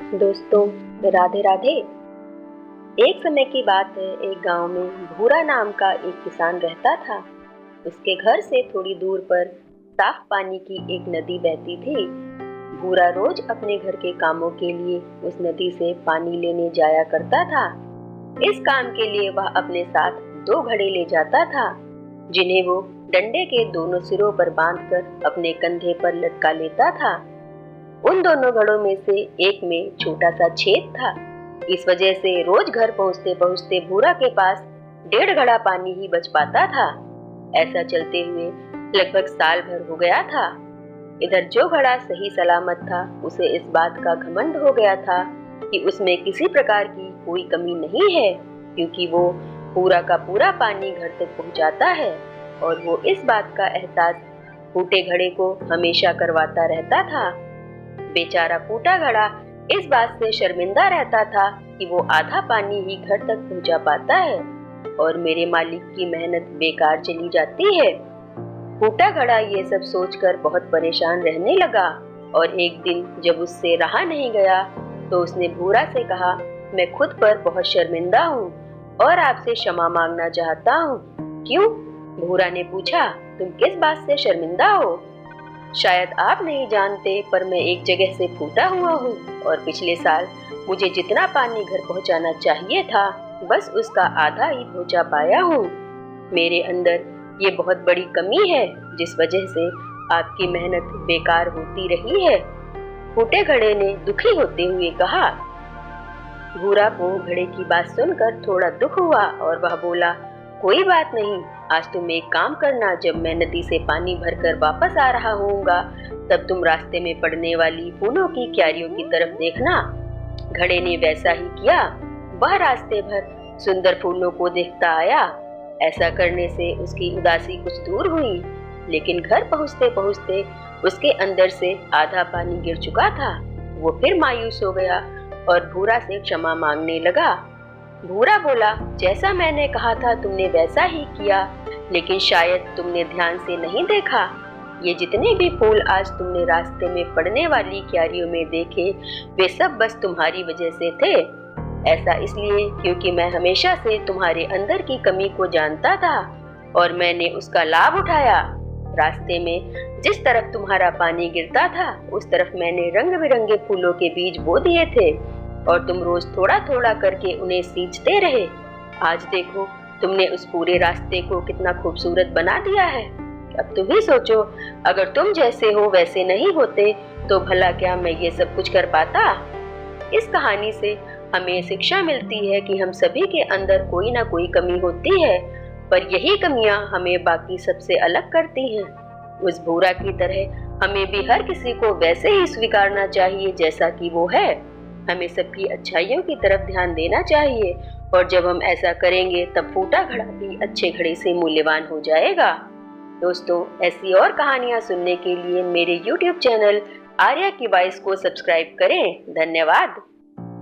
दोस्तों, राधे राधे। एक समय की बात है, एक गांव में भूरा नाम का एक किसान रहता था। उसके घर से थोड़ी दूर पर साफ पानी की एक नदी बहती थी। भूरा रोज अपने घर के कामों के लिए उस नदी से पानी लेने जाया करता था। इस काम के लिए वह अपने साथ 2 घड़े ले जाता था, जिन्हें वो डंडे के दोनों सिरों पर बांधकर अपने कंधे पर लटका लेता था। उन दोनों घड़ों में से एक में छोटा सा छेद था। इस वजह से रोज घर पहुंचते पहुंचते भूरा के पास 1.5 घड़ा पानी ही बच पाता था। ऐसा चलते हुए लगभग साल भर हो गया था। इधर जो घड़ा सही सलामत था, उसे इस बात का घमंड हो गया था कि उसमें किसी प्रकार की कोई कमी नहीं है, क्योंकि वो पूरा का पूरा पानी घर तक पहुंचाता है। और वो इस बात का एहसास फूटे घड़े को हमेशा करवाता रहता था। बेचारा फूटा घड़ा इस बात से शर्मिंदा रहता था कि वो आधा पानी ही घर तक पहुंचा पाता है और मेरे मालिक की मेहनत बेकार चली जाती है। फूटा घड़ा ये सब सोचकर बहुत परेशान रहने लगा और एक दिन जब उससे रहा नहीं गया तो उसने भूरा से कहा, मैं खुद पर बहुत शर्मिंदा हूँ और आपसे क्षमा मांगना चाहता हूँ। क्यों? भूरा ने पूछा, तुम किस बात से शर्मिंदा हो? शायद आप नहीं जानते, पर मैं एक जगह से फूटा हुआ हूँ और पिछले साल मुझे जितना पानी घर पहुँचाना चाहिए था, बस उसका आधा ही पहुँचा पाया हूँ। मेरे अंदर ये बहुत बड़ी कमी है, जिस वजह से आपकी मेहनत बेकार होती रही है। फूटे घड़े ने दुखी होते हुए कहा। भूरा को घड़े की बात सुनकर थोड़ा दुख हुआ और वह बोला, कोई बात नहीं, आज तुम एक काम करना, जब मैं नदी से पानी भरकर वापस आ रहा होऊंगा, तब तुम रास्ते में पड़ने वाली फूलों की क्यारियों की तरफ देखना। घड़े ने वैसा ही किया। वह रास्ते भर सुंदर फूलों को देखता आया। ऐसा करने से उसकी उदासी कुछ दूर हुई, लेकिन घर पहुंचते पहुंचते उसके अंदर से आधा पानी गिर चुका था। वो फिर मायूस हो गया और भूरा से क्षमा मांगने लगा। भूरा बोला, जैसा मैंने कहा था तुमने वैसा ही किया, लेकिन शायद तुमने ध्यान से नहीं देखा। ये जितने भी फूल आज तुमने रास्ते में पड़ने वाली क्यारियों में देखे, वे सब बस तुम्हारी वजह से थे। ऐसा इसलिए क्योंकि मैं हमेशा से तुम्हारे अंदर की कमी को जानता था और मैंने उसका लाभ उठाया। रास्ते में जिस तरफ तुम्हारा पानी गिरता था, उस तरफ मैंने रंग बिरंगे फूलों के बीज बो दिए थे और तुम रोज थोड़ा थोड़ा करके उन्हें सींचते रहे। आज देखो, तुमने उस पूरे रास्ते को कितना खूबसूरत बना दिया है। अब तुम ही सोचो, अगर तुम जैसे हो वैसे नहीं होते तो भला क्या मैं ये सब कुछ कर पाता। इस कहानी से हमें शिक्षा मिलती है कि हम सभी के अंदर कोई ना कोई कमी होती है, पर यही कमियां हमें बाकी सबसे अलग करती हैं। उस भूरा की तरह हमें भी हर किसी को वैसे ही स्वीकारना चाहिए जैसा कि वो है। हमें सबकी अच्छाइयों की तरफ ध्यान देना चाहिए और जब हम ऐसा करेंगे तब फूटा घड़ा भी अच्छे घड़े से मूल्यवान हो जाएगा। दोस्तों, ऐसी और कहानियां सुनने के लिए मेरे YouTube चैनल आर्या की वॉइस को सब्सक्राइब करें। धन्यवाद।